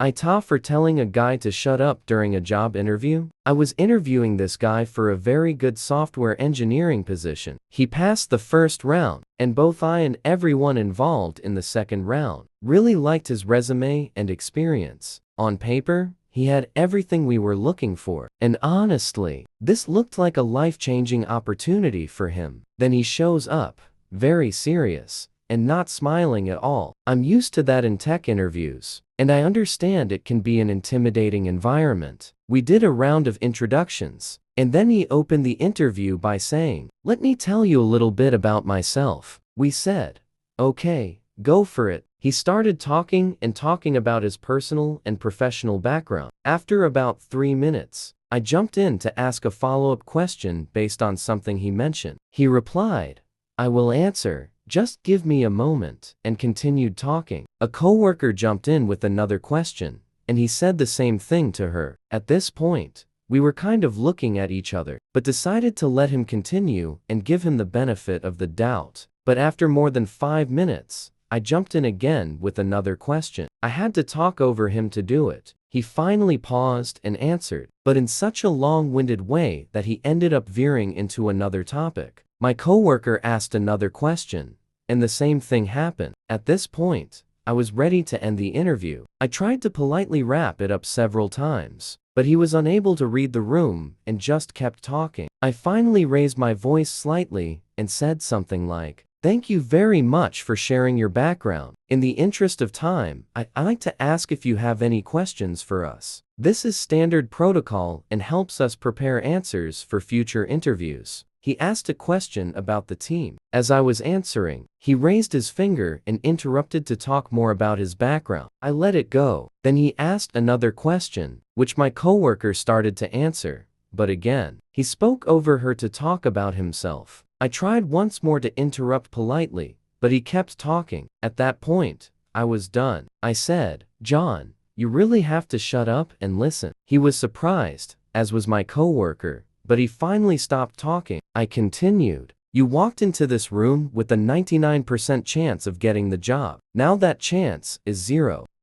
Ita for telling a guy to shut up during a job interview? I was interviewing this guy for a very good software engineering position. He passed the first round, and both I and everyone involved in the second round really liked his resume and experience. On paper, he had everything we were looking for, and honestly, this looked like a life-changing opportunity for him. Then he shows up, very serious, and not smiling at all. I'm used to that in tech interviews, and I understand it can be an intimidating environment. We did a round of introductions, and then he opened the interview by saying, "Let me tell you a little bit about myself." We said, "Okay, go for it." He started talking about his personal and professional background. After about 3 minutes, I jumped in to ask a follow-up question based on something he mentioned. He replied, "I will answer. Just give me a moment," and continued talking. A coworker jumped in with another question, and he said the same thing to her. At this point, we were kind of looking at each other, but decided to let him continue and give him the benefit of the doubt. But after more than 5 minutes, I jumped in again with another question. I had to talk over him to do it. He finally paused and answered, but in such a long-winded way that he ended up veering into another topic. My coworker asked another question, and the same thing happened. At this point, I was ready to end the interview. I tried to politely wrap it up several times, but he was unable to read the room and just kept talking. I finally raised my voice slightly and said something like, "Thank you very much for sharing your background. In the interest of time, I'd like to ask if you have any questions for us. This is standard protocol and helps us prepare answers for future interviews." He asked a question about the team. As I was answering, he raised his finger and interrupted to talk more about his background. I let it go. Then he asked another question, which my coworker started to answer, but again, he spoke over her to talk about himself. I tried once more to interrupt politely, but he kept talking. At that point, I was done. I said, "John, you really have to shut up and listen." He was surprised, as was my coworker, but he finally stopped talking. I continued, "You walked into this room with a 99% chance of getting the job. Now that chance is 0.